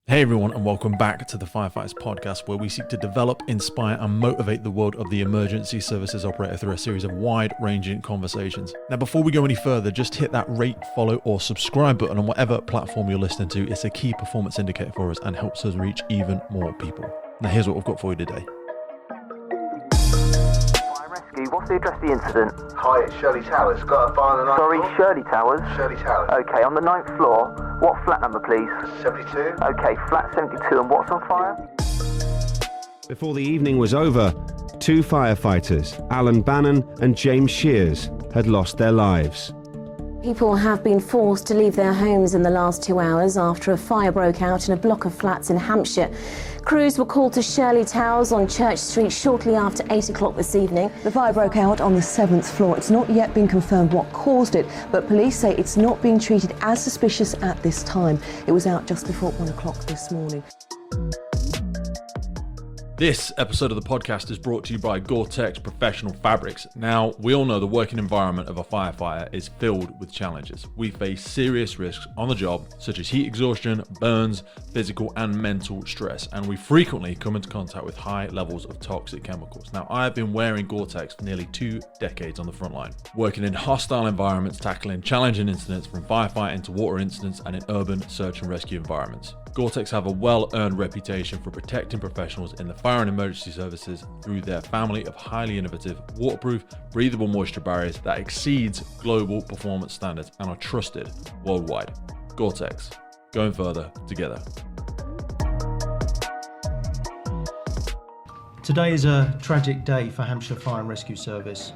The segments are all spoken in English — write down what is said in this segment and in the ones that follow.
Hey everyone, and welcome back to the Firefighters podcast, where we seek to develop, inspire and motivate the world of the emergency services operator through a series of wide-ranging conversations. Now before we go any further, just hit that rate, follow or subscribe button on whatever platform you're listening to. It's a key performance indicator for us and helps us reach even more people. Now here's what we've got for you today. What's the address of the incident? Hi, it's Shirley Towers. Got a fire on the 9th Sorry, floor? Shirley Towers? Shirley Towers. Okay, on the 9th floor. What flat number, please? 72. Okay, flat 72. And what's on fire? Before the evening was over, two firefighters, Bannon and James Shears, had lost their lives. People have been forced to leave their homes in the last 2 hours after a fire broke out in a block of flats in Hampshire. Crews were called to Shirley Towers on Church Street shortly after 8 o'clock this evening. The fire broke out on the 7th floor. It's not yet been confirmed what caused it, but police say it's not being treated as suspicious at this time. It was out just before 1 o'clock this morning. This episode of the podcast is brought to you by Gore-Tex Professional Fabrics. Now, we all know the working environment of a firefighter is filled with challenges. We face serious risks on the job, such as heat exhaustion, burns, physical and mental stress, and we frequently come into contact with high levels of toxic chemicals. Now, I have been wearing Gore-Tex for nearly 2 decades on the front line, working in hostile environments, tackling challenging incidents from firefighting to water incidents and in urban search and rescue environments. Gore-Tex have a well-earned reputation for protecting professionals in the fire and emergency services through their family of highly innovative, waterproof, breathable moisture barriers that exceeds global performance standards and are trusted worldwide. Gore-Tex, going further together. Today is a tragic day for Hampshire Fire and Rescue Service.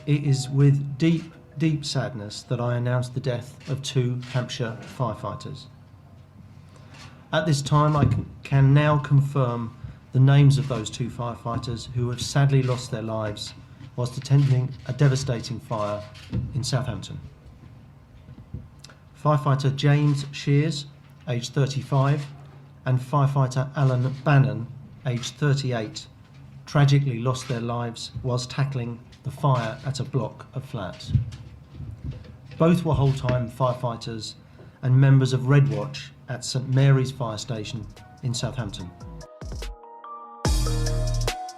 It is with deep sadness that I announce the death of 2 Hampshire firefighters. At this time, I can now confirm the names of those 2 firefighters who have sadly lost their lives whilst attending a devastating fire in Southampton. Firefighter James Shears, aged 35, and firefighter Bannon, aged 38, tragically lost their lives whilst tackling the fire at a block of flats. Both were whole-time firefighters and members of Red Watch at St Mary's Fire Station in Southampton.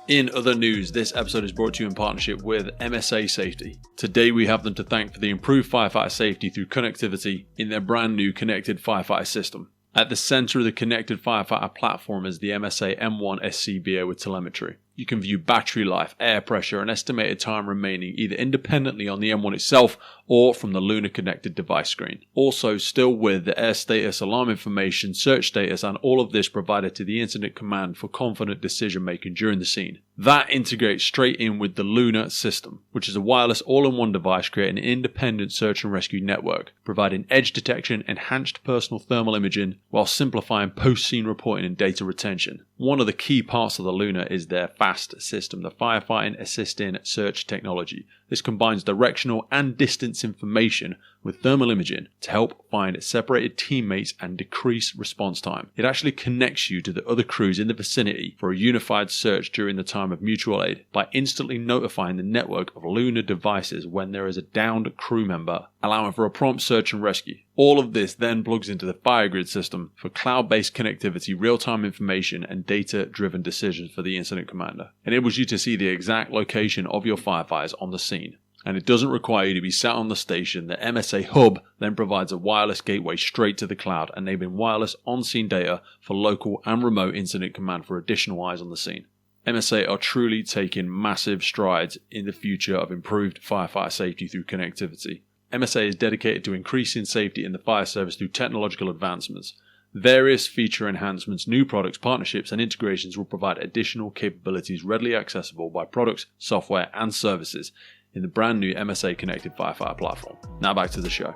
In other news, this episode is brought to you in partnership with MSA Safety. Today we have them to thank for the improved firefighter safety through connectivity in their brand new connected firefighter system. At the centre of the connected firefighter platform is the MSA M1 SCBA with telemetry. You can view battery life, air pressure and estimated time remaining either independently on the M1 itself or from the Luna connected device screen. Also, still with the air status, alarm information, search status and all of this provided to the incident command for confident decision making during the scene. That integrates straight in with the Luna system, which is a wireless all-in-one device creating an independent search and rescue network, providing edge detection, enhanced personal thermal imaging, while simplifying post-scene reporting and data retention. One of the key parts of the Luna is their FAST system, the Firefighting Assisting Search Technology. This combines directional and distance information with thermal imaging to help find separated teammates and decrease response time. It actually connects you to the other crews in the vicinity for a unified search during the time of mutual aid by instantly notifying the network of Luna devices when there is a downed crew member, allowing for a prompt search and rescue. All of this then plugs into the FireGrid system for cloud-based connectivity, real-time information and data-driven decisions for the incident commander. It enables you to see the exact location of your firefighters on the scene. And it doesn't require you to be sat on the station. The MSA hub then provides a wireless gateway straight to the cloud, enabling wireless on-scene data for local and remote incident command for additional eyes on the scene. MSA are truly taking massive strides in the future of improved firefighter safety through connectivity. MSA is dedicated to increasing safety in the fire service through technological advancements. Various feature enhancements, new products, partnerships and integrations will provide additional capabilities readily accessible by products, software and services in the brand new MSA connected firefighter platform. Now back to the show.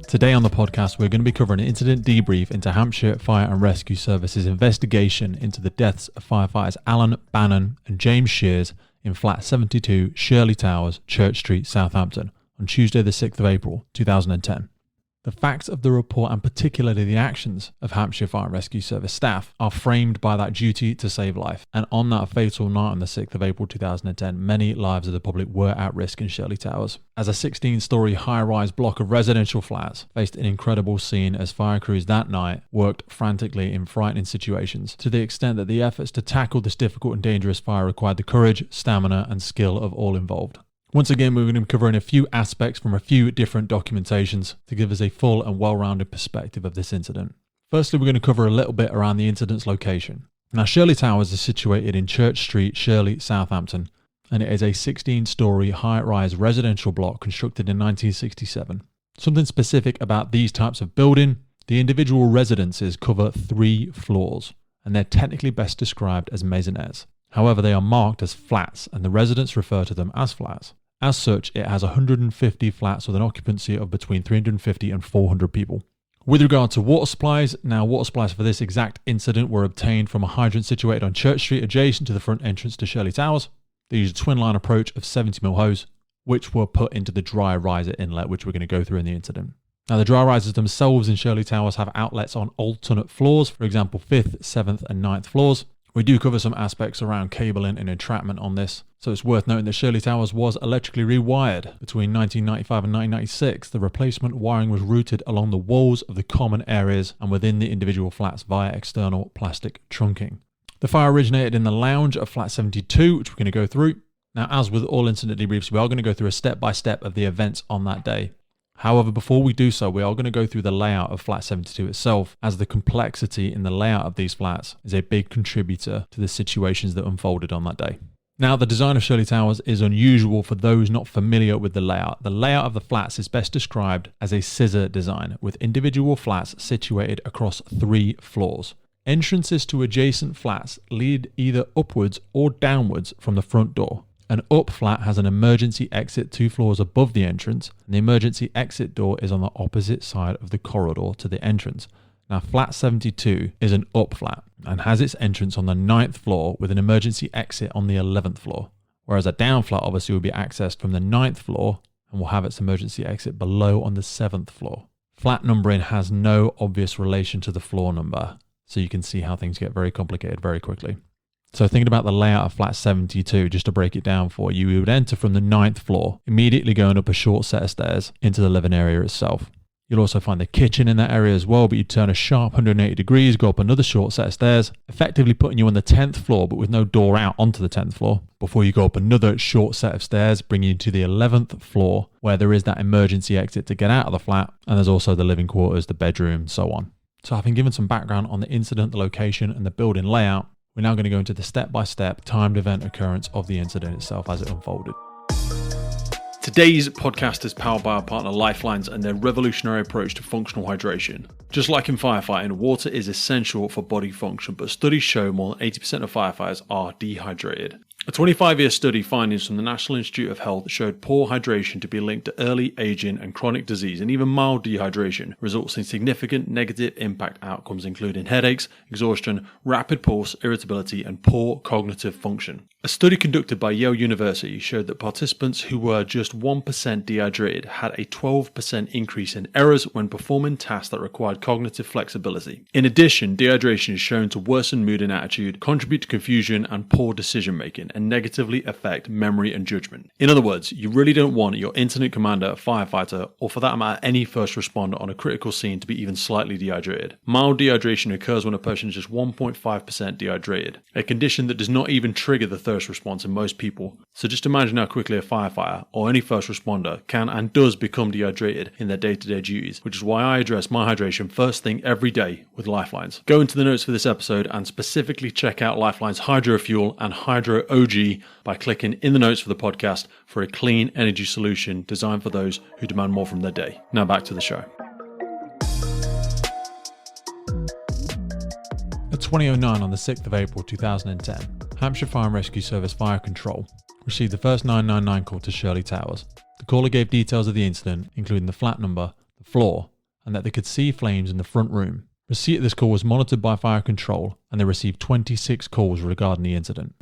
Today on the podcast, we're going to be covering an incident debrief into Hampshire Fire and Rescue Service's investigation into the deaths of firefighters Bannon and James Shears in flat 72 Shirley Towers, Church Street, Southampton on Tuesday the 6th of April 2010. The facts of the report, and particularly the actions of Hampshire Fire and Rescue Service staff, are framed by that duty to save life. And on that fatal night on the 6th of April 2010, many lives of the public were at risk in Shirley Towers, as a 16-storey high-rise block of residential flats faced an incredible scene as fire crews that night worked frantically in frightening situations, to the extent that the efforts to tackle this difficult and dangerous fire required the courage, stamina and skill of all involved. Once again, we're going to be covering a few aspects from a few different documentations to give us a full and well-rounded perspective of this incident. Firstly, we're going to cover a little bit around the incident's location. Now, Shirley Towers is situated in Church Street, Shirley, Southampton, and it is a 16-storey high-rise residential block constructed in 1967. Something specific about these types of building: the individual residences cover 3 floors, and they're technically best described as maisonettes. However, they are marked as flats, and the residents refer to them as flats. As such, it has 150 flats with an occupancy of between 350 and 400 people. With regard to water supplies, now water supplies for this exact incident were obtained from a hydrant situated on Church Street adjacent to the front entrance to Shirley Towers. They used a twin line approach of 70mm hose, which were put into the dry riser inlet, which we're going to go through in the incident. Now, the dry risers themselves in Shirley Towers have outlets on alternate floors, for example 5th, 7th and 9th floors. We do cover some aspects around cabling and entrapment on this, so it's worth noting that Shirley Towers was electrically rewired between 1995 and 1996. The replacement wiring was routed along the walls of the common areas and within the individual flats via external plastic trunking. The fire originated in the lounge of flat 72, which we're going to go through. Now, as with all incident debriefs, we are going to go through a step-by-step of the events on that day. However, before we do so, we are going to go through the layout of flat 72 itself, as the complexity in the layout of these flats is a big contributor to the situations that unfolded on that day. Now, the design of Shirley Towers is unusual for those not familiar with the layout. The layout of the flats is best described as a scissor design, with individual flats situated across 3 floors. Entrances to adjacent flats lead either upwards or downwards from the front door. An up flat has an emergency exit 2 floors above the entrance, and the emergency exit door is on the opposite side of the corridor to the entrance. Now, flat 72 is an up flat and has its entrance on the 9th floor with an emergency exit on the 11th floor, whereas a down flat obviously will be accessed from the 9th floor and will have its emergency exit below on the 7th floor. Flat numbering has no obvious relation to the floor number, so you can see how things get very complicated very quickly. So thinking about the layout of flat 72, just to break it down for you, we would enter from the 9th floor, immediately going up a short set of stairs into the living area itself. You'll also find the kitchen in that area as well, but you turn a sharp 180 degrees, go up another short set of stairs, effectively putting you on the 10th floor, but with no door out onto the 10th floor, before you go up another short set of stairs, bringing you to the 11th floor, where there is that emergency exit to get out of the flat, and there's also the living quarters, the bedroom, so on. So having given some background on the incident, the location, and the building layout, we're now going to go into the step-by-step timed event occurrence of the incident itself as it unfolded. Today's podcast is powered by our partner Lifelines and their revolutionary approach to functional hydration. Just like in firefighting, water is essential for body function, but studies show more than 80% of firefighters are dehydrated. A 25-year study findings from the National Institute of Health showed poor hydration to be linked to early aging and chronic disease, and even mild dehydration results in significant negative impact outcomes including headaches, exhaustion, rapid pulse, irritability, and poor cognitive function. A study conducted by Yale University showed that participants who were just 1% dehydrated had a 12% increase in errors when performing tasks that required cognitive flexibility. In addition, dehydration is shown to worsen mood and attitude, contribute to confusion and poor decision making, and negatively affect memory and judgment. In other words, you really don't want your incident commander, firefighter, or for that matter any first responder on a critical scene to be even slightly dehydrated. Mild dehydration occurs when a person is just 1.5% dehydrated, a condition that does not even trigger the thirst response in most people. So just imagine how quickly a firefighter or any first responder can and does become dehydrated in their day-to-day duties, which is why I address my hydration first thing every day with Lifelines. Go into the notes for this episode and specifically check out Lifelines Hydro Fuel and Hydro OG by clicking in the notes for the podcast for a clean energy solution designed for those who demand more from their day. Now back to the show. At 20:09 on the 6th of April 2010, Hampshire Fire and Rescue Service Fire Control received the first 999 call to Shirley Towers. The caller gave details of the incident, including the flat number, the floor, and that they could see flames in the front room. Receipt of this call was monitored by Fire Control, and they received 26 calls regarding the incident.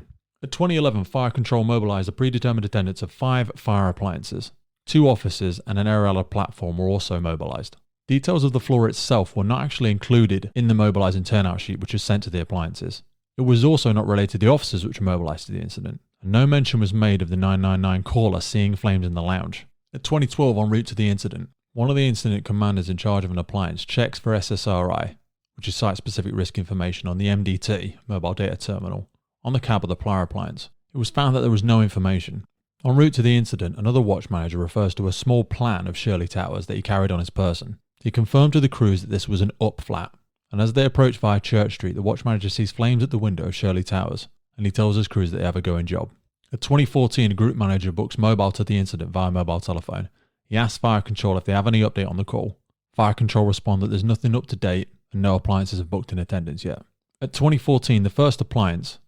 At 20:11, Fire Control mobilised a predetermined attendance of 5 fire appliances. 2 officers and an aerial platform were also mobilised. Details of the floor itself were not actually included in the mobilising turnout sheet which was sent to the appliances. It was also not related to the officers which were mobilised to the incident, and no mention was made of the 999 caller seeing flames in the lounge. At 2012, en route to the incident, one of the incident commanders in charge of an appliance checks for SSRI, which is site-specific risk information, on the MDT, mobile data terminal, on the cab of the Plier appliance. It was found that there was no information. En route to the incident, another watch manager refers to a small plan of Shirley Towers that he carried on his person. He confirmed to the crews that this was an up flat, and as they approach via Church Street, the watch manager sees flames at the window of Shirley Towers, and he tells his crews that they have a going job. At 2014, a group manager books mobile to the incident via mobile telephone. He asks Fire Control if they have any update on the call. Fire Control respond that there's nothing up to date and no appliances have booked in attendance yet. At 2014, the first appliance,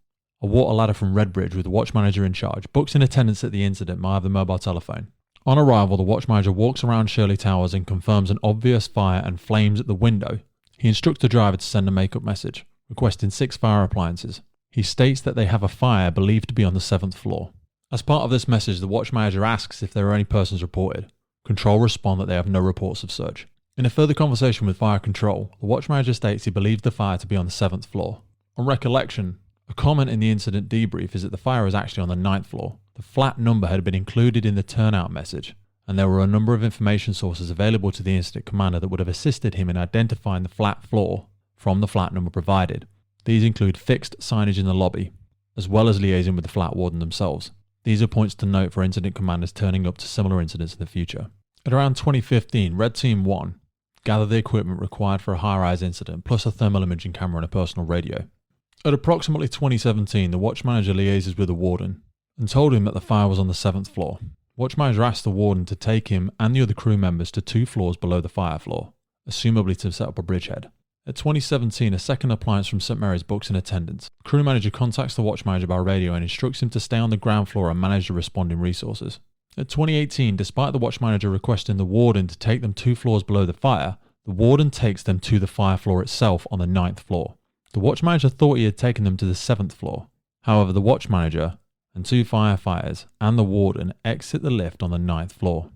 a water ladder from Redbridge with the watch manager in charge, books in attendance at the incident via the mobile telephone. On arrival, the watch manager walks around Shirley Towers and confirms an obvious fire and flames at the window. He instructs the driver to send a make-up message, requesting 6 fire appliances. He states that they have a fire believed to be on the 7th floor. As part of this message, the watch manager asks if there are any persons reported. Control respond that they have no reports of such. In a further conversation with Fire Control, the watch manager states he believes the fire to be on the 7th floor. On recollection, a comment in the incident debrief is that the fire was actually on the 9th floor. The flat number had been included in the turnout message, and there were a number of information sources available to the incident commander that would have assisted him in identifying the flat floor from the flat number provided. These include fixed signage in the lobby, as well as liaising with the flat warden themselves. These are points to note for incident commanders turning up to similar incidents in the future. At around 2015, Red Team 1 gathered the equipment required for a high-rise incident, plus a thermal imaging camera and a personal radio. At approximately 2017, the watch manager liaises with the warden and told him that the fire was on the 7th floor. Watch manager asked the warden to take him and the other crew members to 2 floors below the fire floor, assumably to set up a bridgehead. At 2017, a second appliance from St Mary's books in attendance. The crew manager contacts the watch manager by radio and instructs him to stay on the ground floor and manage the responding resources. At 2018, despite the watch manager requesting the warden to take them 2 floors below the fire, the warden takes them to the fire floor itself on the 9th floor. The watch manager thought he had taken them to the 7th floor. However, the watch manager and 2 firefighters and the warden exit the lift on the 9th floor.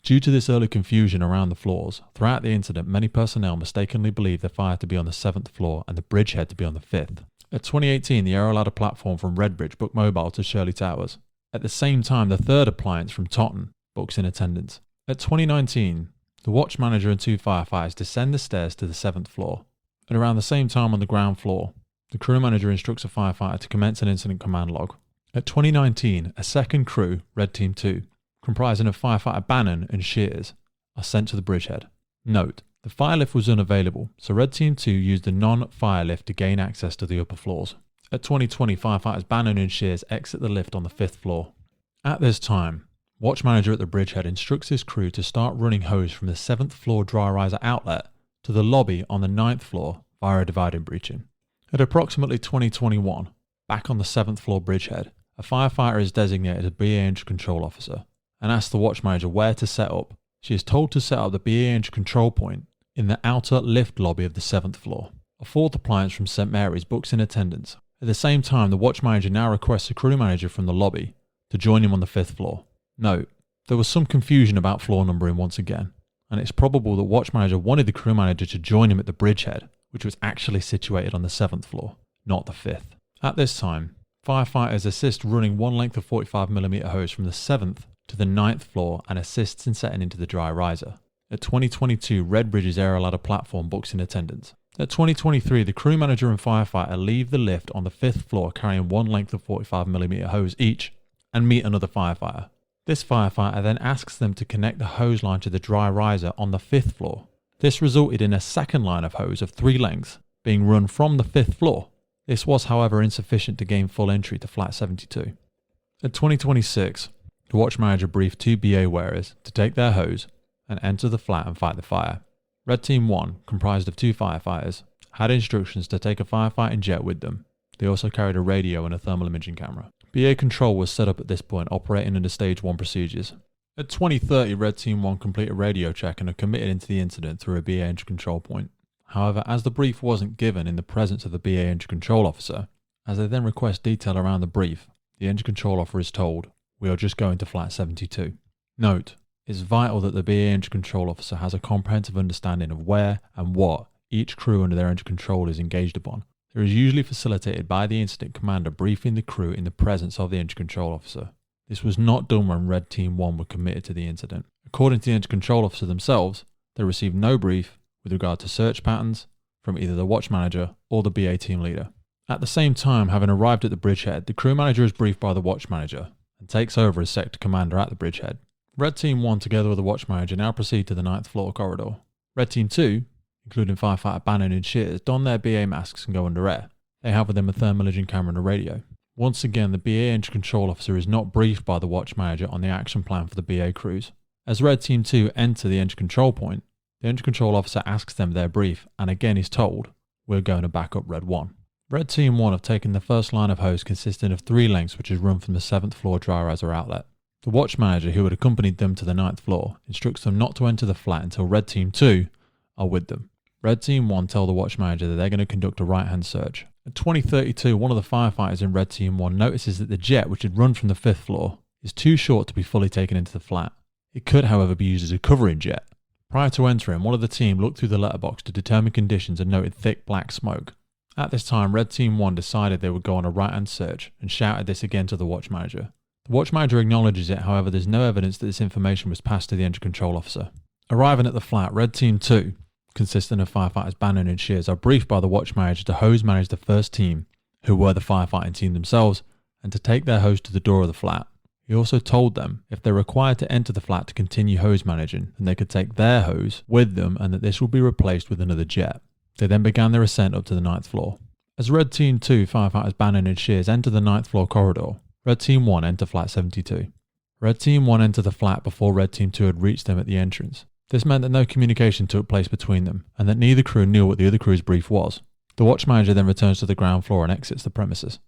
Due to this early confusion around the floors, throughout the incident, many personnel mistakenly believed the fire to be on the 7th floor and the bridgehead to be on the 5th. At 2018, the aero ladder platform from Redbridge booked mobile to Shirley Towers. At the same time, the third appliance from Totten books in attendance. At 2019, the watch manager and 2 firefighters descend the stairs to the 7th floor. At around the same time on the ground floor, the crew manager instructs a firefighter to commence an incident command log. At 2019, a second crew, Red Team 2, comprising of firefighter Bannon and Shears, are sent to the bridgehead. Note, the fire lift was unavailable, so Red Team 2 used the non-fire lift to gain access to the upper floors. At 2020, firefighters Bannon and Shears exit the lift on the 5th floor. At this time, watch manager at the bridgehead instructs his crew to start running hose from the 7th floor dry riser outlet to the lobby on the 9th floor via a dividing breaching. At approximately 2021, back on the 7th floor bridgehead, a firefighter is designated as BA Engine Control Officer and asks the watch manager where to set up. She is told to set up the BA Engine Control Point in the outer lift lobby of the 7th floor. A 4th appliance from St Mary's books in attendance. At the same time, the watch manager now requests a crew manager from the lobby to join him on the 5th floor. Note, there was some confusion about floor numbering once again, and it's probable that watch manager wanted the crew manager to join him at the bridgehead, which was actually situated on the 7th floor, not the 5th. At this time, firefighters assist running one length of 45mm hose from the 7th to the 9th floor and assists in setting into the dry riser. At 2022, Redbridge's aero ladder platform books in attendance. At 2023, the crew manager and firefighter leave the lift on the 5th floor carrying one length of 45mm hose each and meet another firefighter. This firefighter then asks them to connect the hose line to the dry riser on the 5th floor. This resulted in a second line of hose of 3 lengths being run from the 5th floor. This was, however, insufficient to gain full entry to flat 72. At 2026, the watch manager briefed 2 BA wearers to take their hose and enter the flat and fight the fire. Red Team 1, comprised of 2 firefighters, had instructions to take a firefighting jet with them. They also carried a radio and a thermal imaging camera. BA control was set up at this point, operating under Stage 1 procedures. At 2030, Red Team 1 complete a radio check and are committed into the incident through a BA engine control point. However, as the brief wasn't given in the presence of the BA engine control officer, as they then request detail around the brief, the engine control officer is told, "We are just going to flat 72. Note, It's vital that the BA engine control officer has a comprehensive understanding of where and what each crew under their engine control is engaged upon. There is usually facilitated by the incident commander briefing the crew in the presence of the engine control officer. This was not done when Red Team 1 were committed to the incident. According to the engine control officer themselves, they received no brief with regard to search patterns from either the watch manager or the BA team leader. At the same time, having arrived at the bridgehead, the crew manager is briefed by the watch manager and takes over as sector commander at the bridgehead. Red Team 1 together with the watch manager now proceed to the 9th floor corridor. Red Team 2, including Firefighter Bannon and Shears, don their BA masks and go under air. They have with them a thermal imaging camera and a radio. Once again, the BA engine control officer is not briefed by the watch manager on the action plan for the BA crews. As Red Team 2 enter the engine control point, the engine control officer asks them their brief and again is told, "We're going to back up Red 1. Red Team 1 have taken the first line of hose consisting of 3 lengths which is run from the 7th floor dry riser outlet. The watch manager who had accompanied them to the 9th floor instructs them not to enter the flat until Red Team 2 are with them. Red Team 1 tell the watch manager that they're going to conduct a right-hand search. At 20:32, one of the firefighters in Red Team 1 notices that the jet, which had run from the 5th floor, is too short to be fully taken into the flat. It could, however, be used as a covering jet. Prior to entering, one of the team looked through the letterbox to determine conditions and noted thick black smoke. At this time, Red Team 1 decided they would go on a right-hand search and shouted this again to the watch manager. The watch manager acknowledges it, however there's no evidence that this information was passed to the engine control officer. Arriving at the flat, Red Team 2, consisting of firefighters Bannon and Shears, are briefed by the watch manager to hose manage the first team, who were the firefighting team themselves, and to take their hose to the door of the flat. He also told them if they're required to enter the flat to continue hose managing, then they could take their hose with them and that this would be replaced with another jet. They then began their ascent up to the 9th floor. As Red Team 2 firefighters Bannon and Shears enter the 9th floor corridor, Red Team 1 enter flat 72. Red Team 1 enter the flat before Red Team 2 had reached them at the entrance. This meant that no communication took place between them, and that neither crew knew what the other crew's brief was. The watch manager then returns to the ground floor and exits the premises.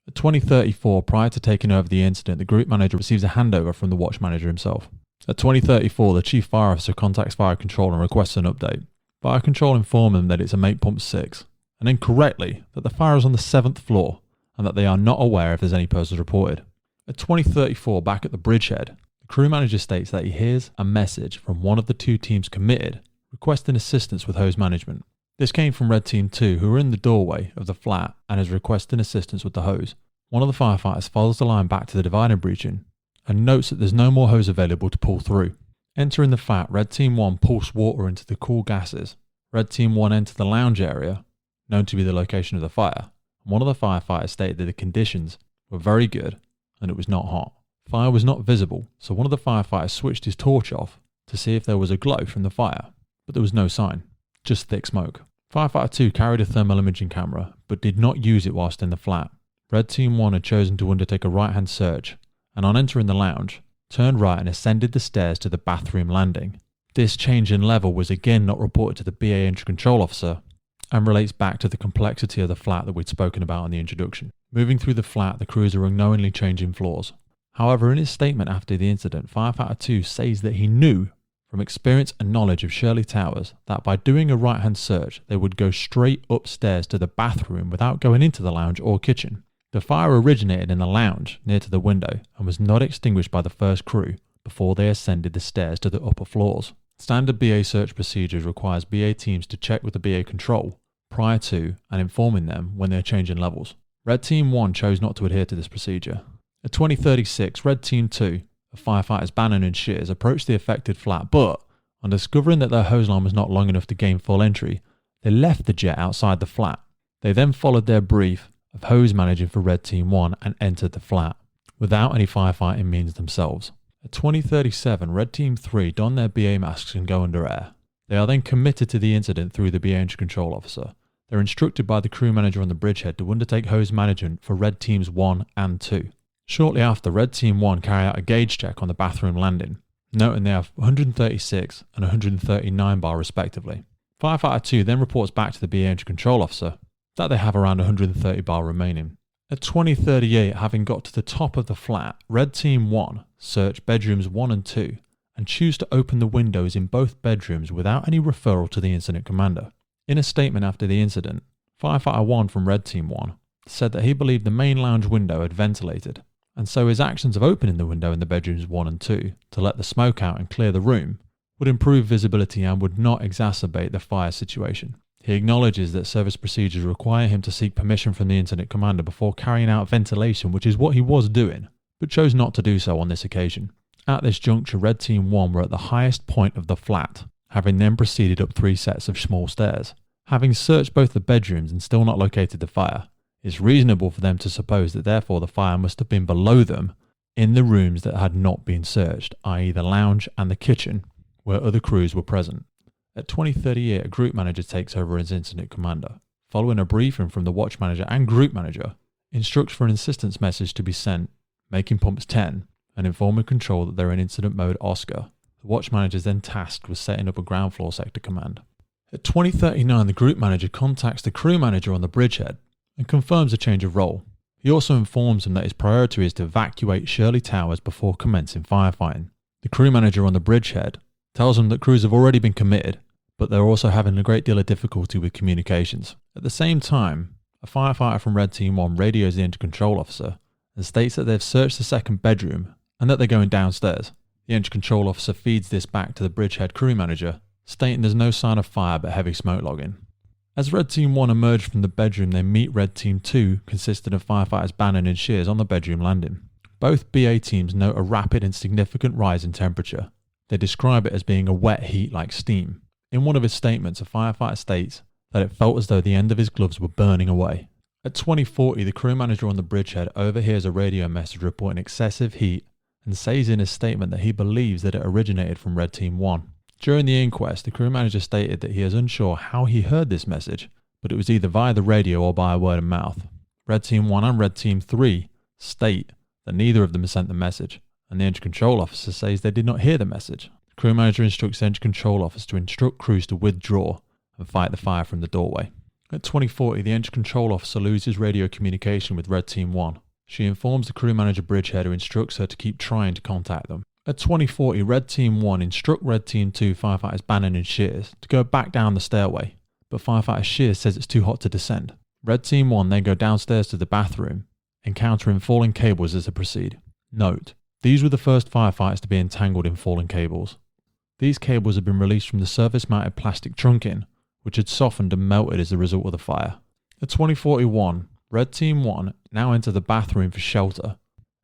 At 20:34, prior to taking over the incident, the group manager receives a handover from the watch manager himself. At 20:34, the chief fire officer contacts fire control and requests an update. Fire control inform them that it's a mate pump 6, and incorrectly that the fire is on the 7th floor and that they are not aware if there's any persons reported. At 20:34, back at the bridgehead, the crew manager states that he hears a message from one of the 2 teams committed requesting assistance with hose management. This came from Red Team 2, who were in the doorway of the flat and is requesting assistance with the hose. One of the firefighters follows the line back to the dividing breaching and notes that there's no more hose available to pull through. Entering the flat, Red Team 1 pulse water into the cool gases. Red Team 1 enter the lounge area, known to be the location of the fire. One of the firefighters stated that the conditions were very good and it was not hot. Fire was not visible, so one of the firefighters switched his torch off to see if there was a glow from the fire, but there was no sign, just thick smoke. Firefighter 2 carried a thermal imaging camera, but did not use it whilst in the flat. Red Team 1 had chosen to undertake a right-hand search, and on entering the lounge, turned right and ascended the stairs to the bathroom landing. This change in level was again not reported to the BA engine control officer, and relates back to the complexity of the flat that we'd spoken about in the introduction. Moving through the flat, the crews are unknowingly changing floors. However, in his statement after the incident, Firefighter 2 says that he knew from experience and knowledge of Shirley Towers that by doing a right-hand search, they would go straight upstairs to the bathroom without going into the lounge or kitchen. The fire originated in the lounge near to the window and was not extinguished by the first crew before they ascended the stairs to the upper floors. Standard BA search procedures requires BA teams to check with the BA control prior to and informing them when they are changing levels. Red Team 1 chose not to adhere to this procedure. At 20:36, Red Team 2 of firefighters Bannon and Shears approached the affected flat, but on discovering that their hose line was not long enough to gain full entry, they left the jet outside the flat. They then followed their brief of hose managing for Red Team 1 and entered the flat, without any firefighting means themselves. At 20:37, Red Team 3 don their BA masks and go under air. They are then committed to the incident through the BA engine control officer. They're instructed by the crew manager on the bridgehead to undertake hose management for Red Teams 1 and 2. Shortly after, Red Team 1 carry out a gauge check on the bathroom landing, noting they have 136 and 139 bar respectively. Firefighter 2 then reports back to the BA engine control officer that they have around 130 bar remaining. At 20:38, having got to the top of the flat, Red Team 1 search bedrooms 1 and 2 and choose to open the windows in both bedrooms without any referral to the incident commander. In a statement after the incident, Firefighter 1 from Red Team 1 said that he believed the main lounge window had ventilated and so his actions of opening the window in the bedrooms 1 and 2 to let the smoke out and clear the room would improve visibility and would not exacerbate the fire situation. He acknowledges that service procedures require him to seek permission from the incident commander before carrying out ventilation, which is what he was doing, but chose not to do so on this occasion. At this juncture, Red Team 1 were at the highest point of the flat, having then proceeded up 3 sets of small stairs. Having searched both the bedrooms and still not located the fire, it's reasonable for them to suppose that therefore the fire must have been below them in the rooms that had not been searched, i.e. the lounge and the kitchen, where other crews were present. At 20:38, a group manager takes over as incident commander. Following a briefing from the watch manager and group manager, instructs for an assistance message to be sent, making pumps 10, and informing control that they're in incident mode Oscar. The watch manager is then tasked with setting up a ground floor sector command. At 20:39, the group manager contacts the crew manager on the bridgehead and confirms a change of role. He also informs him that his priority is to evacuate Shirley Towers before commencing firefighting. The crew manager on the bridgehead tells him that crews have already been committed, but they're also having a great deal of difficulty with communications. At the same time, a firefighter from Red Team 1 radios the engine control officer and states that they've searched the second bedroom and that they're going downstairs. The engine control officer feeds this back to the bridgehead crew manager, stating there's no sign of fire but heavy smoke logging. As Red Team 1 emerge from the bedroom, they meet Red Team 2, consisting of firefighters Bannon and Shears, on the bedroom landing. Both BA teams note a rapid and significant rise in temperature. They describe it as being a wet heat like steam. In one of his statements, a firefighter states that it felt as though the end of his gloves were burning away. At 20:40, the crew manager on the bridgehead overhears a radio message reporting excessive heat and says in his statement that he believes that it originated from Red Team 1. During the inquest, the crew manager stated that he is unsure how he heard this message, but it was either via the radio or by word of mouth. Red Team 1 and Red Team 3 state that neither of them sent the message, and the engine control officer says they did not hear the message. The crew manager instructs the engine control officer to instruct crews to withdraw and fight the fire from the doorway. At 20:40, the engine control officer loses radio communication with Red Team 1. She informs the crew manager bridgehead, who instructs her to keep trying to contact them. At 20:40, Red Team 1 instruct Red Team 2 firefighters Bannon and Shears to go back down the stairway, but firefighter Shears says it's too hot to descend. Red Team 1 then go downstairs to the bathroom, encountering falling cables as they proceed. Note, these were the first firefighters to be entangled in falling cables. These cables had been released from the surface-mounted plastic trunking, which had softened and melted as a result of the fire. At 20:41, Red Team 1 now enter the bathroom for shelter.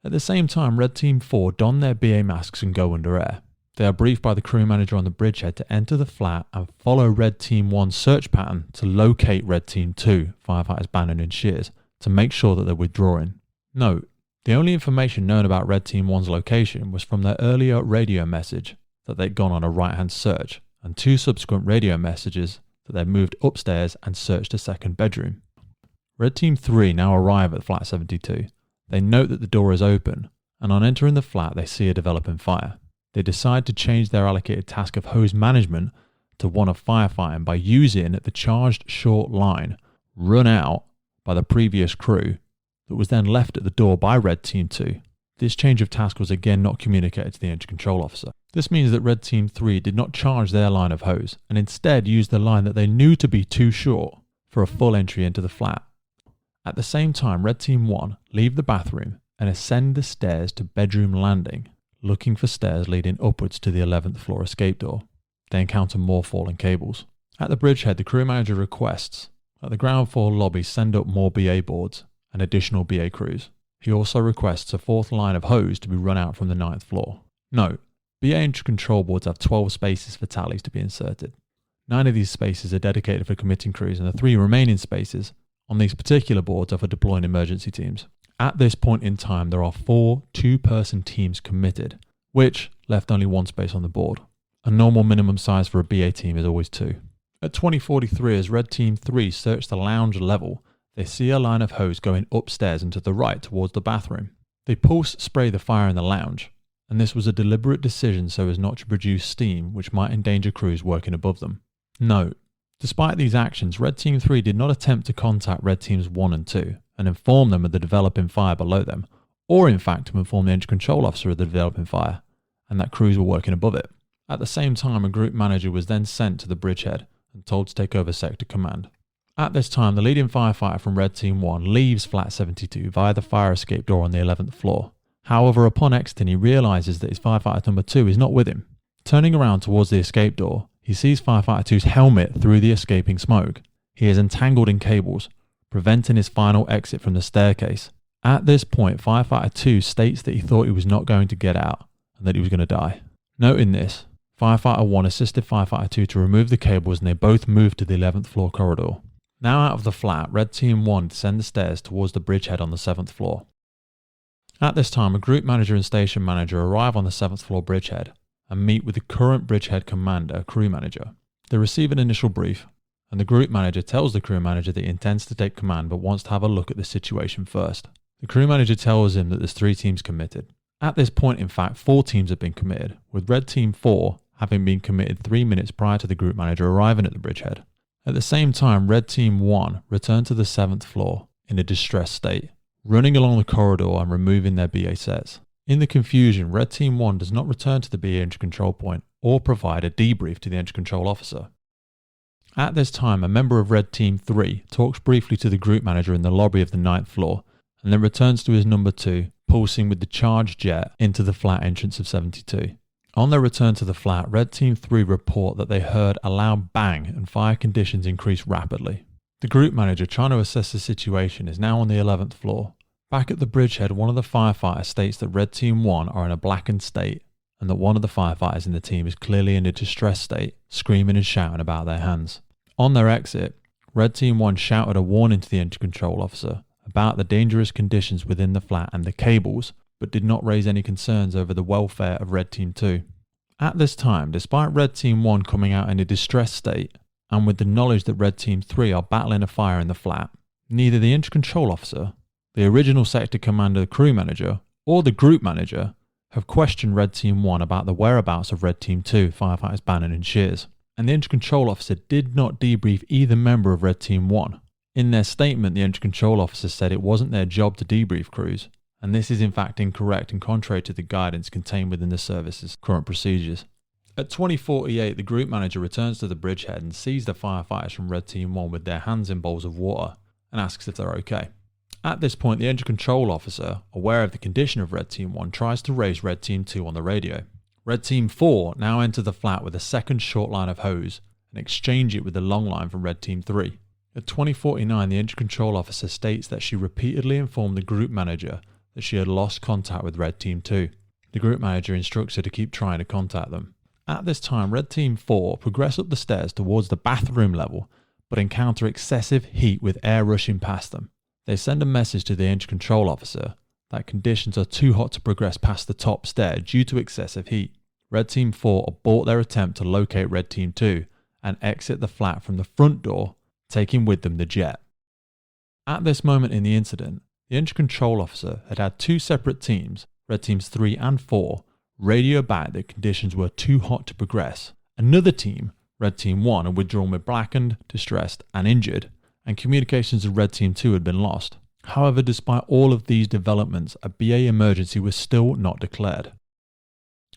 At the same time, Red Team 4 don their BA masks and go under air. They are briefed by the crew manager on the bridgehead to enter the flat and follow Red Team 1's search pattern to locate Red Team 2, firefighters Bannon and Shears, to make sure that they're withdrawing. Note, the only information known about Red Team 1's location was from their earlier radio message that they'd gone on a right-hand search, and 2 subsequent radio messages that they'd moved upstairs and searched a second bedroom. Red Team 3 now arrive at flat 72. They note that the door is open, and on entering the flat they see a developing fire. They decide to change their allocated task of hose management to one of firefighting by using the charged short line run out by the previous crew that was then left at the door by Red Team 2. This change of task was again not communicated to the engine control officer. This means that Red Team 3 did not charge their line of hose and instead used the line that they knew to be too short for a full entry into the flat. At the same time, Red Team 1 leave the bathroom and ascend the stairs to bedroom landing, looking for stairs leading upwards to the 11th floor escape door. They encounter more falling cables. At the bridgehead, the crew manager requests that the ground floor lobby send up more BA boards and additional BA crews. He also requests a 4th line of hose to be run out from the 9th floor. Note, BA entry control boards have 12 spaces for tallies to be inserted. 9 of these spaces are dedicated for committing crews, and the 3 remaining spaces on these particular boards are for deploying emergency teams. At this point in time, there are 4 two-person teams committed, which left only 1 space on the board. A normal minimum size for a BA team is always 2. At 20:43, as Red Team 3 search the lounge level, they see a line of hose going upstairs and to the right towards the bathroom. They pulse spray the fire in the lounge, and this was a deliberate decision so as not to produce steam which might endanger crews working above them. Note, despite these actions, Red Team 3 did not attempt to contact Red Teams 1 and 2 and inform them of the developing fire below them, or in fact to inform the engine control officer of the developing fire, and that crews were working above it. At the same time, a group manager was then sent to the bridgehead and told to take over sector command. At this time, the leading firefighter from Red Team 1 leaves flat 72 via the fire escape door on the 11th floor However, upon exiting, he realises that his firefighter number 2 is not with him. Turning around towards the escape door, he sees firefighter 2's helmet through the escaping smoke. He is entangled in cables, preventing his final exit from the staircase. At this point, firefighter 2 states that he thought he was not going to get out and that he was going to die. Noting this, firefighter 1 assisted firefighter 2 to remove the cables and they both moved to the 11th floor corridor. Now out of the flat, Red Team 1 descend the stairs towards the bridgehead on the 7th floor. At this time, a group manager and station manager arrive on the 7th floor bridgehead and meet with the current bridgehead commander, crew manager. They receive an initial brief, and the group manager tells the crew manager that he intends to take command but wants to have a look at the situation first. The crew manager tells him that there's 3 teams committed. At this point, in fact, 4 teams have been committed, with Red Team 4 having been committed 3 minutes prior to the group manager arriving at the bridgehead. At the same time, Red Team 1 returned to the 7th floor in a distressed state, running along the corridor and removing their BA sets. In the confusion, Red Team 1 does not return to the BA entry control point or provide a debrief to the entry control officer. At this time, a member of Red Team 3 talks briefly to the group manager in the lobby of the 9th floor and then returns to his number 2, pulsing with the charge jet into the flat entrance of 72. On their return to the flat, Red Team 3 report that they heard a loud bang and fire conditions increased rapidly. The group manager, trying to assess the situation, is now on the 11th floor. Back at the bridgehead, one of the firefighters states that Red Team 1 are in a blackened state and that one of the firefighters in the team is clearly in a distressed state, screaming and shouting about their hands. On their exit, Red Team 1 shouted a warning to the entry control officer about the dangerous conditions within the flat and the cables, but did not raise any concerns over the welfare of Red Team 2. At this time, despite Red Team 1 coming out in a distressed state, and with the knowledge that Red Team 3 are battling a fire in the flat, neither the entry control officer, the original sector commander crew manager, or the group manager have questioned Red Team 1 about the whereabouts of Red Team 2, firefighters Bannon and Shears, and the entry control officer did not debrief either member of Red Team 1. In their statement, the entry control officer said it wasn't their job to debrief crews, and this is in fact incorrect and contrary to the guidance contained within the service's current procedures. At 20:48, the group manager returns to the bridgehead and sees the firefighters from Red Team 1 with their hands in bowls of water and asks if they're okay. At this point, the entry control officer, aware of the condition of Red Team 1, tries to raise Red Team 2 on the radio. Red Team 4 now enter the flat with a second short line of hose and exchange it with the long line from Red Team 3. At 20:49, the entry control officer states that she repeatedly informed the group manager that she had lost contact with Red Team 2. The group manager instructs her to keep trying to contact them. At this time, Red Team 4 progress up the stairs towards the bathroom level, but encounter excessive heat with air rushing past them. They send a message to the entry control officer that conditions are too hot to progress past the top stair due to excessive heat. Red Team 4 abort their attempt to locate Red Team 2 and exit the flat from the front door, taking with them the jet. At this moment in the incident, the entry control officer had 2 separate teams, Red Teams 3 and 4, radio back that conditions were too hot to progress. Another team, Red Team 1, had withdrawn with blackened, distressed and injured, and communications of Red Team 2 had been lost. However, despite all of these developments, a BA emergency was still not declared.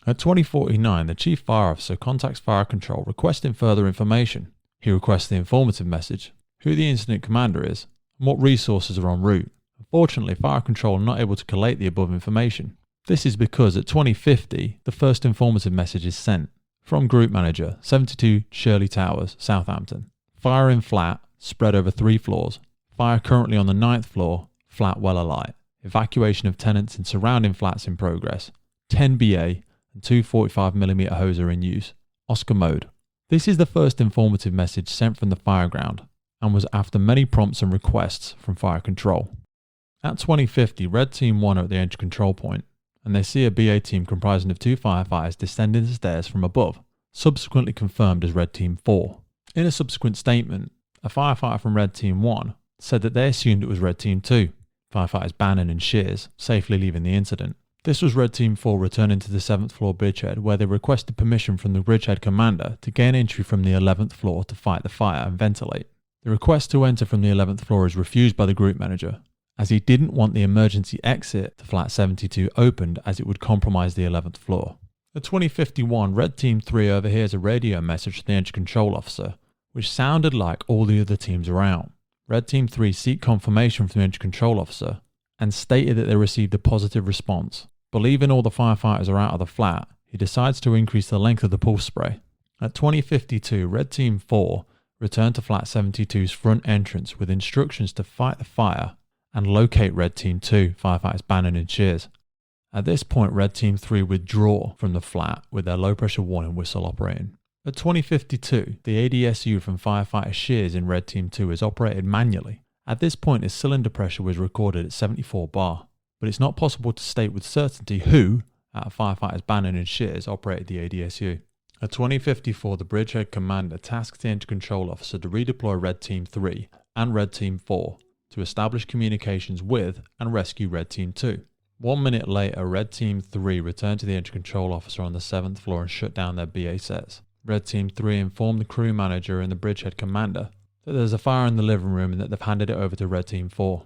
At 20:49, the Chief Fire Officer contacts Fire Control requesting further information. He requests the informative message, who the incident commander is, and what resources are en route. Unfortunately, Fire Control are not able to collate the above information. This is because at 20:50, the first informative message is sent from Group Manager, 72 Shirley Towers, Southampton. Fire in flat, spread over 3 floors. Fire currently on the 9th floor, flat well alight. Evacuation of tenants in surrounding flats in progress. 10 BA and 2 45mm hose are in use. Oscar mode. This is the first informative message sent from the fireground and was after many prompts and requests from Fire Control. At 20:50, Red Team 1 are at the entry control point, and they see a BA team comprising of 2 firefighters descending the stairs from above, subsequently confirmed as Red Team 4. In a subsequent statement, a firefighter from Red Team 1 said that they assumed it was Red Team 2, firefighters Bannon and Shears, safely leaving the incident. This was Red Team 4 returning to the 7th floor bridgehead, where they requested permission from the bridgehead commander to gain entry from the 11th floor to fight the fire and ventilate. The request to enter from the 11th floor is refused by the group manager, as he didn't want the emergency exit to flat 72 opened, as it would compromise the 11th floor. At 20:51, Red Team 3 overhears a radio message from the entry control officer, which sounded like all the other teams are out. Red Team 3 seek confirmation from the entry control officer and stated that they received a positive response. Believing all the firefighters are out of the flat, he decides to increase the length of the pulse spray. At 20:52, Red Team 4 returned to Flat 72's front entrance with instructions to fight the fire and locate Red Team 2, firefighters Bannon and Shears. At this point, Red Team 3 withdraw from the flat with their low pressure warning whistle operating. At 20:52, the ADSU from firefighter Shears in Red Team 2 is operated manually. At this point, his cylinder pressure was recorded at 74 bar, but it's not possible to state with certainty who, out of firefighters Bannon and Shears, operated the ADSU. At 20:54, the bridgehead commander tasked the engine control officer to redeploy Red Team 3 and Red Team 4 to establish communications with and rescue Red Team 2. 1 minute later, Red Team 3 returned to the engine control officer on the 7th floor and shut down their BA sets. Red Team 3 informed the crew manager and the bridgehead commander that there's a fire in the living room and that they've handed it over to Red Team 4.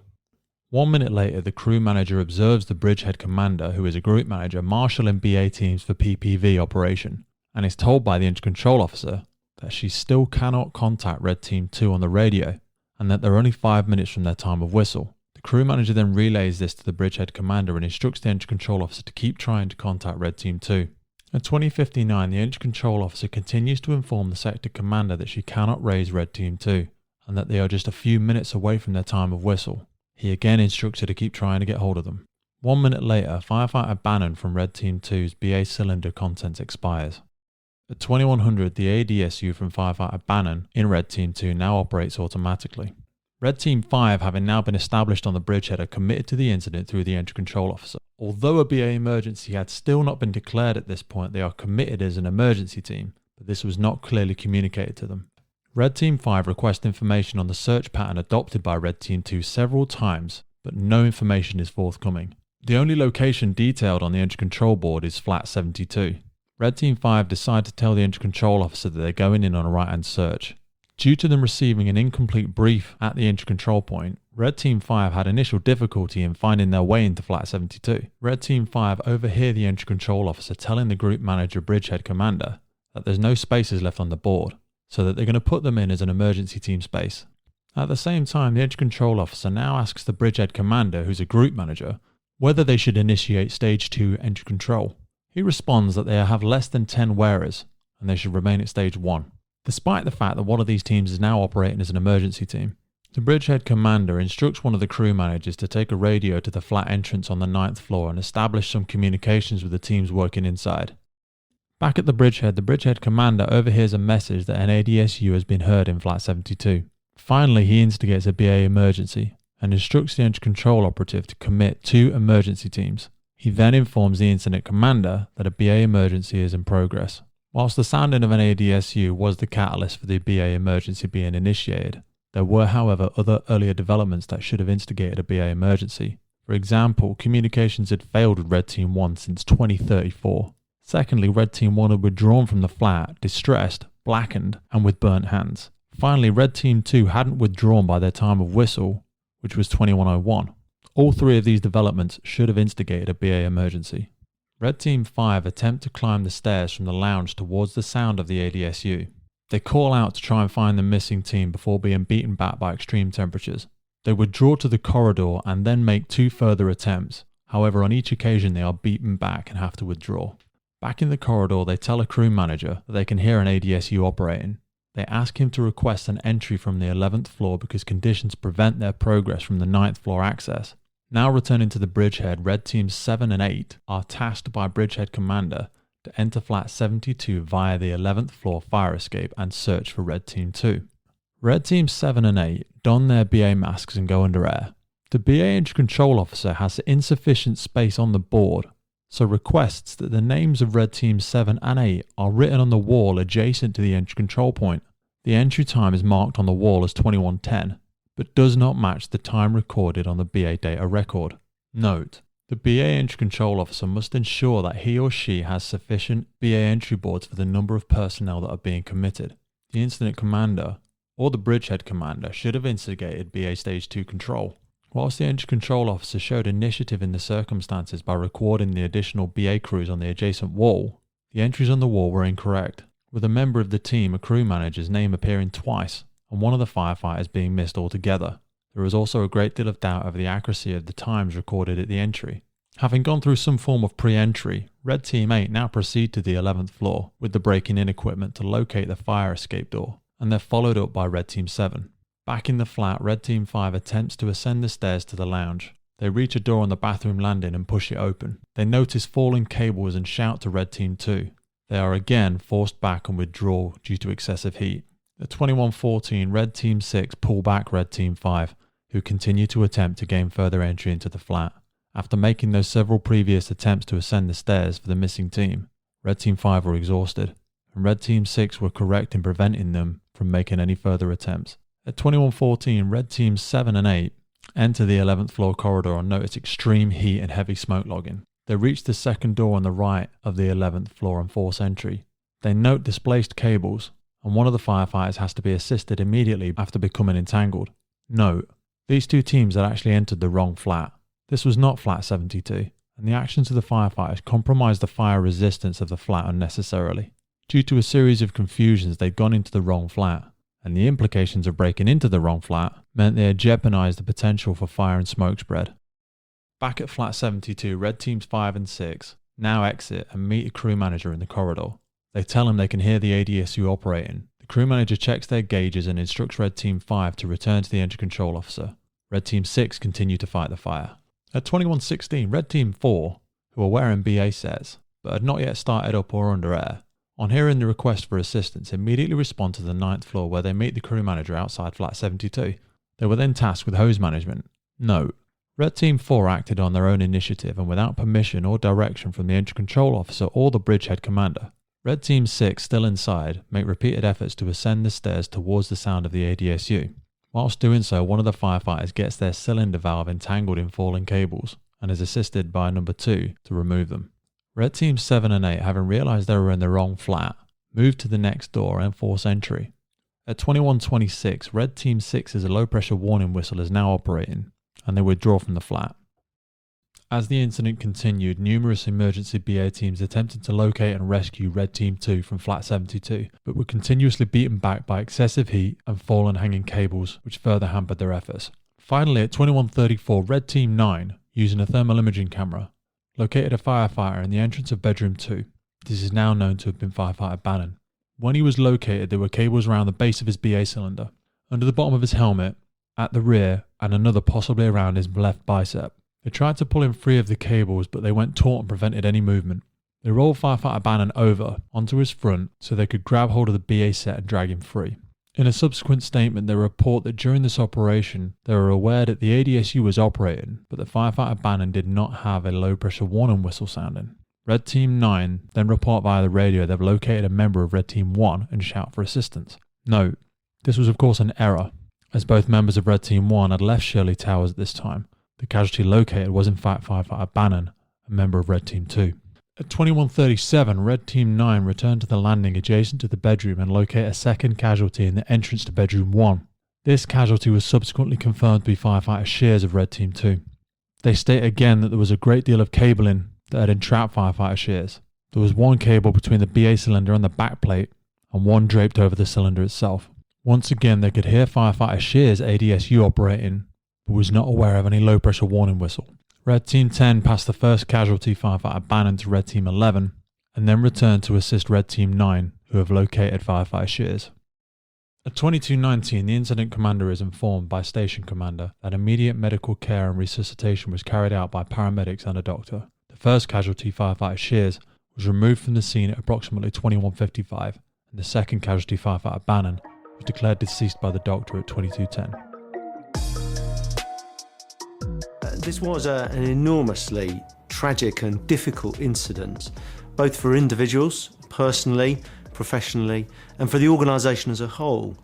1 minute later, the crew manager observes the bridgehead commander, who is a group manager, marshalling BA teams for PPV operation, and is told by the engine control officer that she still cannot contact Red Team 2 on the radio and that they're only 5 minutes from their time of whistle. The crew manager then relays this to the bridgehead commander and instructs the engine control officer to keep trying to contact Red Team 2. At 20:59, the engine control officer continues to inform the sector commander that she cannot raise Red Team 2 and that they are just a few minutes away from their time of whistle. He again instructs her to keep trying to get hold of them. 1 minute later, firefighter Bannon from Red Team 2's BA cylinder contents expires. At 2100, the ADSU from firefighter Bannon in Red Team 2 now operates automatically. Red Team 5, having now been established on the bridgehead, are committed to the incident through the engine control officer. Although a BA emergency had still not been declared at this point, they are committed as an emergency team, but this was not clearly communicated to them. Red Team 5 request information on the search pattern adopted by Red Team 2 several times, but no information is forthcoming. The only location detailed on the engine control board is Flat 72. Red Team 5 decide to tell the engine control officer that they're going in on a right-hand search. Due to them receiving an incomplete brief at the engine control point, Red Team 5 had initial difficulty in finding their way into Flat 72. Red Team 5 overhear the engine control officer telling the group manager bridgehead commander that there's no spaces left on the board, so that they're going to put them in as an emergency team space. At the same time, the engine control officer now asks the bridgehead commander, who's a group manager, whether they should initiate Stage 2 engine control. He responds that they have less than 10 wearers and they should remain at Stage 1. Despite the fact that one of these teams is now operating as an emergency team, the bridgehead commander instructs one of the crew managers to take a radio to the flat entrance on the 9th floor and establish some communications with the teams working inside. Back at the bridgehead commander overhears a message that an ADSU has been heard in Flat 72. Finally, he instigates a BA emergency and instructs the engine control operative to commit 2 emergency teams. He then informs the incident commander that a BA emergency is in progress. Whilst the sounding of an ADSU was the catalyst for the BA emergency being initiated, there were, however, other earlier developments that should have instigated a BA emergency. For example, communications had failed with Red Team 1 since 2034. Secondly, Red Team 1 had withdrawn from the flat, distressed, blackened, and with burnt hands. Finally, Red Team 2 hadn't withdrawn by their time of whistle, which was 2101. All 3 of these developments should have instigated a BA emergency. Red Team 5 attempt to climb the stairs from the lounge towards the sound of the ADSU. They call out to try and find the missing team before being beaten back by extreme temperatures. They withdraw to the corridor and then make 2 further attempts. However, on each occasion they are beaten back and have to withdraw. Back in the corridor, they tell a crew manager that they can hear an ADSU operating. They ask him to request an entry from the 11th floor because conditions prevent their progress from the 9th floor access. Now returning to the bridgehead, Red Teams 7 and 8 are tasked by bridgehead commander to enter Flat 72 via the 11th floor fire escape and search for Red Team 2. Red Teams 7 and 8 don their BA masks and go under air. The BA engine control officer has insufficient space on the board, so requests that the names of Red Teams 7 and 8 are written on the wall adjacent to the engine control point. The entry time is marked on the wall as 2110. But does not match the time recorded on the BA data record. Note, the BA entry control officer must ensure that he or she has sufficient BA entry boards for the number of personnel that are being committed. The incident commander or the bridgehead commander should have instigated BA Stage 2 control. Whilst the entry control officer showed initiative in the circumstances by recording the additional BA crews on the adjacent wall, the entries on the wall were incorrect, with a member of the team, a crew manager's name appearing twice, and one of the firefighters being missed altogether. There was also a great deal of doubt over the accuracy of the times recorded at the entry. Having gone through some form of pre-entry, Red Team 8 now proceed to the 11th floor with the breaking in equipment to locate the fire escape door, and they're followed up by Red Team 7. Back in the flat, Red Team 5 attempts to ascend the stairs to the lounge. They reach a door on the bathroom landing and push it open. They notice falling cables and shout to Red Team 2. They are again forced back and withdraw due to excessive heat. At 21:14, Red Team 6 pull back Red Team 5, who continue to attempt to gain further entry into the flat. After making those several previous attempts to ascend the stairs for the missing team, Red Team 5 were exhausted, and Red Team 6 were correct in preventing them from making any further attempts. At 21:14, Red Teams 7 and 8 enter the 11th floor corridor and notice extreme heat and heavy smoke logging. They reach the second door on the right of the 11th floor and force entry. They note displaced cables, and one of the firefighters has to be assisted immediately after becoming entangled. Note, these two teams had actually entered the wrong flat. This was not flat 72, and the actions of the firefighters compromised the fire resistance of the flat unnecessarily. Due to a series of confusions, they'd gone into the wrong flat, and the implications of breaking into the wrong flat meant they had jeopardized the potential for fire and smoke spread. Back at flat 72, Red Teams 5 and 6 now exit and meet a crew manager in the corridor. They tell him they can hear the ADSU operating. The crew manager checks their gauges and instructs Red Team 5 to return to the entry control officer. Red Team 6 continue to fight the fire. At 21:16, Red Team 4, who are wearing BA sets but had not yet started up or under air, on hearing the request for assistance, immediately respond to the 9th floor where they meet the crew manager outside flat 72. They were then tasked with hose management. Note, Red Team 4 acted on their own initiative and without permission or direction from the entry control officer or the bridgehead commander. Red Team 6, still inside, make repeated efforts to ascend the stairs towards the sound of the ADSU. Whilst doing so, one of the firefighters gets their cylinder valve entangled in falling cables and is assisted by number 2 to remove them. Red Teams 7 and 8, having realised they were in the wrong flat, move to the next door and force entry. At 21:26, Red Team 6's low pressure warning whistle is now operating, and they withdraw from the flat. As the incident continued, numerous emergency BA teams attempted to locate and rescue Red Team 2 from flat 72, but were continuously beaten back by excessive heat and fallen hanging cables, which further hampered their efforts. Finally, at 21:34, Red Team 9, using a thermal imaging camera, located a firefighter in the entrance of bedroom 2. This is now known to have been firefighter Bannon. When he was located, there were cables around the base of his BA cylinder, under the bottom of his helmet, at the rear, and another possibly around his left bicep. They tried to pull him free of the cables, but they went taut and prevented any movement. They rolled firefighter Bannon over onto his front so they could grab hold of the BA set and drag him free. In a subsequent statement, they report that during this operation, they were aware that the ADSU was operating, but that firefighter Bannon did not have a low pressure warning whistle sounding. Red Team 9 then report via the radio they've located a member of Red Team 1 and shout for assistance. Note, this was of course an error, as both members of Red Team 1 had left Shirley Towers at this time. The casualty located was in fact firefighter Bannon, a member of Red Team 2. At 21:37, Red Team 9 returned to the landing adjacent to the bedroom and locate a second casualty in the entrance to bedroom 1. This casualty was subsequently confirmed to be firefighter Shears of Red Team 2. They state again that there was a great deal of cabling that had entrapped firefighter Shears. There was one cable between the BA cylinder and the backplate, and one draped over the cylinder itself. Once again, they could hear firefighter Shears' ADSU operating, but was not aware of any low pressure warning whistle. Red Team 10 passed the first casualty firefighter Bannon to Red Team 11, and then returned to assist Red Team 9, who have located firefighter Shears. At 22:19, the incident commander is informed by station commander that immediate medical care and resuscitation was carried out by paramedics and a doctor. The first casualty, firefighter Shears, was removed from the scene at approximately 21:55, and the second casualty, firefighter Bannon, was declared deceased by the doctor at 22:10. This was an enormously tragic and difficult incident, both for individuals, personally, professionally, and for the organisation as a whole.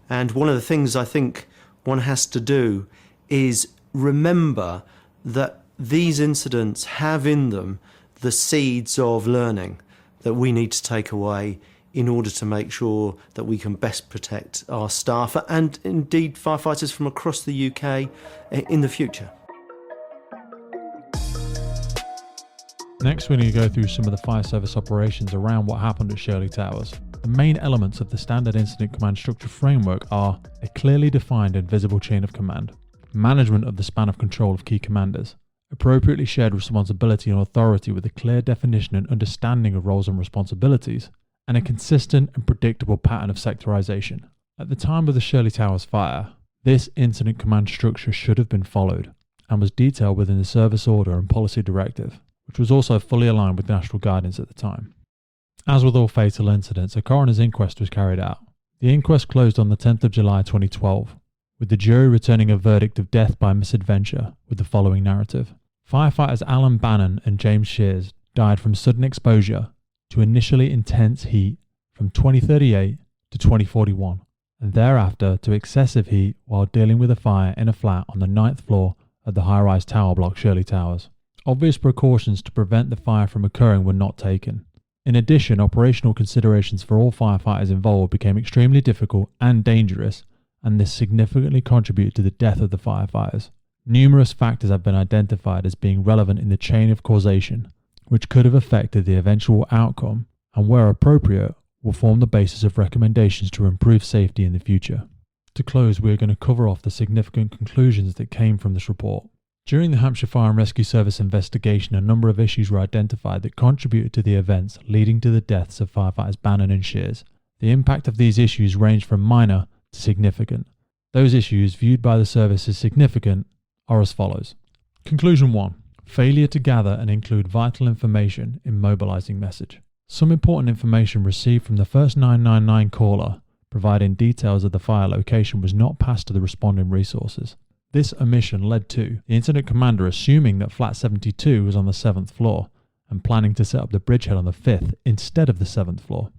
And one of the things I think one has to do is remember that these incidents have in them the seeds of learning that we need to take away in order to make sure that we can best protect our staff and indeed firefighters from across the UK in the future. Next, we're going to go through some of the fire service operations around what happened at Shirley Towers. The main elements of the standard incident command structure framework are a clearly defined and visible chain of command, management of the span of control of key commanders, appropriately shared responsibility and authority with a clear definition and understanding of roles and responsibilities, and a consistent and predictable pattern of sectorization. At the time of the Shirley Towers fire, this incident command structure should have been followed and was detailed within the service order and policy directive, which was also fully aligned with national guidance at the time. As with all fatal incidents, a coroner's inquest was carried out. The inquest closed on the 10th of July 2012, with the jury returning a verdict of death by misadventure with the following narrative. Firefighters Alan Bannon and James Shears died from sudden exposure to initially intense heat from 2038 to 2041, and thereafter to excessive heat while dealing with a fire in a flat on the 9th floor of the high-rise tower block Shirley Towers. Obvious precautions to prevent the fire from occurring were not taken. In addition, operational considerations for all firefighters involved became extremely difficult and dangerous, and this significantly contributed to the death of the firefighters. Numerous factors have been identified as being relevant in the chain of causation, which could have affected the eventual outcome, and where appropriate, will form the basis of recommendations to improve safety in the future. To close, we are going to cover off the significant conclusions that came from this report. During the Hampshire Fire and Rescue Service investigation, a number of issues were identified that contributed to the events leading to the deaths of firefighters Bannon and Shears. The impact of these issues ranged from minor to significant. Those issues viewed by the service as significant are as follows. Conclusion 1. Failure to gather and include vital information in mobilising message. Some important information received from the first 999 caller, providing details of the fire location, was not passed to the responding resources. This omission led to the incident commander assuming that flat 72 was on the 7th floor and planning to set up the bridgehead on the 5th instead of the 7th floor.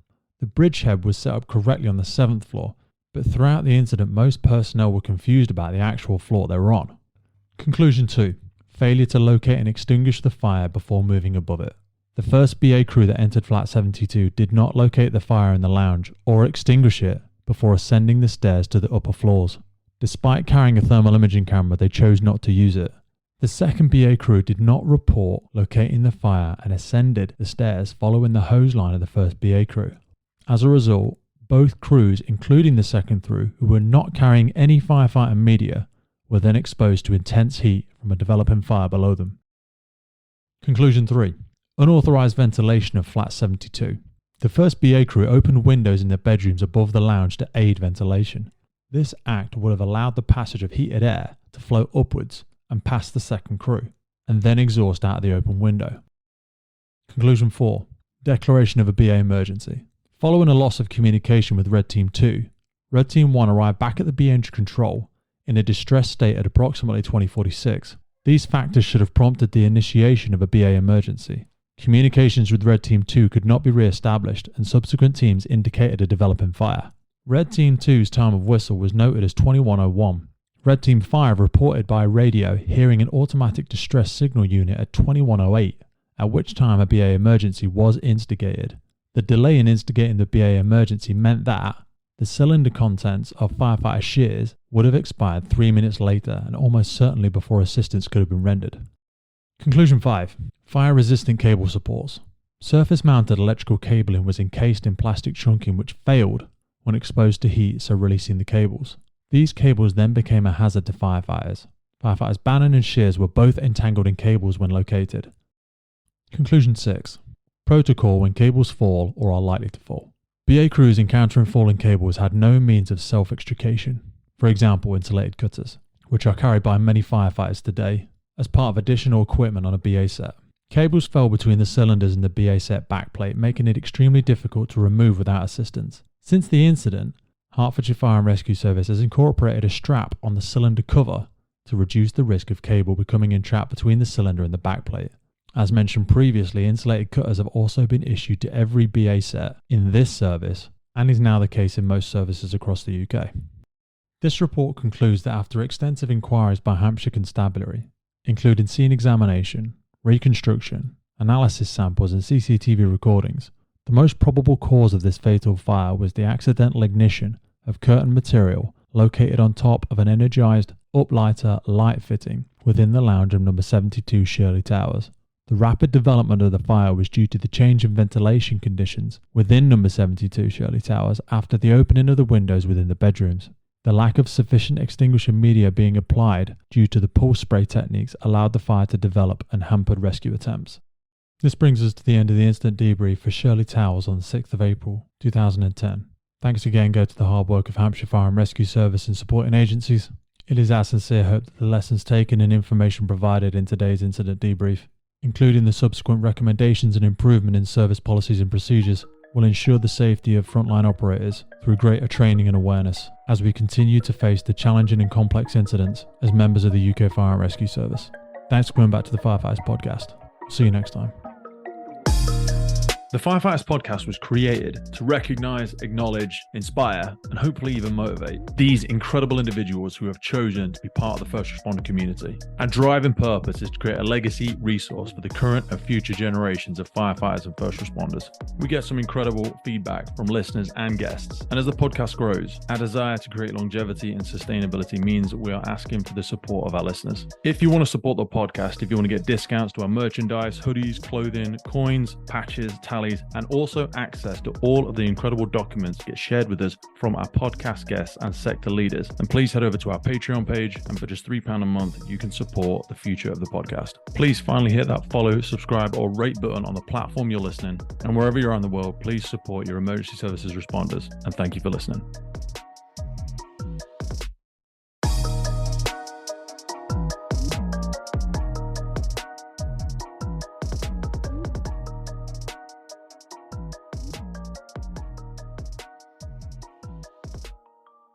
The bridgehead was set up correctly on the 7th floor, but throughout the incident most personnel were confused about the actual floor they were on. Conclusion 2. Failure to locate and extinguish the fire before moving above it. The first BA crew that entered flat 72 did not locate the fire in the lounge or extinguish it before ascending the stairs to the upper floors. Despite carrying a thermal imaging camera, they chose not to use it. The second BA crew did not report locating the fire and ascended the stairs following the hose line of the first BA crew. As a result, both crews, including the second crew, who were not carrying any firefighting media, were then exposed to intense heat from a developing fire below them. Conclusion 3. Unauthorised ventilation of flat 72. The first BA crew opened windows in their bedrooms above the lounge to aid ventilation. This act would have allowed the passage of heated air to flow upwards and past the second crew, and then exhaust out of the open window. Conclusion 4. Declaration of a BA emergency. Following a loss of communication with Red Team 2, Red Team 1 arrived back at the BA engine control in a distressed state at approximately 2046. These factors should have prompted the initiation of a BA emergency. Communications with Red Team 2 could not be re-established, and subsequent teams indicated a developing fire. Red Team 2's time of whistle was noted as 2101. Red Team 5 reported by radio hearing an automatic distress signal unit at 2108, at which time a BA emergency was instigated. The delay in instigating the BA emergency meant that the cylinder contents of firefighter Shears would have expired 3 minutes later and almost certainly before assistance could have been rendered. Conclusion 5. Fire-resistant cable supports. Surface-mounted electrical cabling was encased in plastic trunking which failed when exposed to heat, so releasing the cables. These cables then became a hazard to firefighters. Firefighters Bannon and Shears were both entangled in cables when located. Conclusion 6. Protocol when cables fall or are likely to fall. BA crews encountering falling cables had no means of self-extrication, for example insulated cutters, which are carried by many firefighters today as part of additional equipment on a BA set. Cables fell between the cylinders and the BA set backplate, making it extremely difficult to remove without assistance. Since the incident, Hertfordshire Fire and Rescue Service has incorporated a strap on the cylinder cover to reduce the risk of cable becoming entrapped between the cylinder and the backplate. As mentioned previously, insulated cutters have also been issued to every BA set in this service and is now the case in most services across the UK. This report concludes that after extensive inquiries by Hampshire Constabulary, including scene examination, reconstruction, analysis samples and CCTV recordings, the most probable cause of this fatal fire was the accidental ignition of curtain material located on top of an energised uplighter light fitting within the lounge of number 72 Shirley Towers. The rapid development of the fire was due to the change in ventilation conditions within number 72 Shirley Towers after the opening of the windows within the bedrooms. The lack of sufficient extinguishing media being applied due to the pulse spray techniques allowed the fire to develop and hampered rescue attempts. This brings us to the end of the incident debrief for Shirley Towers on the 6th of April 2010. Thanks again go to the hard work of Hampshire Fire and Rescue Service and supporting agencies. It is our sincere hope that the lessons taken and information provided in today's incident debrief, including the subsequent recommendations and improvement in service policies and procedures, will ensure the safety of frontline operators through greater training and awareness as we continue to face the challenging and complex incidents as members of the UK Fire and Rescue Service. Thanks for coming back to the Firefighters podcast. See you next time. The Firefighters podcast was created to recognize, acknowledge, inspire, and hopefully even motivate these incredible individuals who have chosen to be part of the first responder community. Our driving purpose is to create a legacy resource for the current and future generations of firefighters and first responders. We get some incredible feedback from listeners and guests, and as the podcast grows, our desire to create longevity and sustainability means that we are asking for the support of our listeners. If you want to support the podcast, if you want to get discounts to our merchandise, hoodies, clothing, coins, patches, tallies, and also access to all of the incredible documents that get shared with us from our podcast guests and sector leaders, then please head over to our Patreon page, and for just £3 a month you can support the future of the podcast. Please finally hit that follow, subscribe or rate button on the platform you're listening, and wherever you are in the world, please support your emergency services responders, and thank you for listening.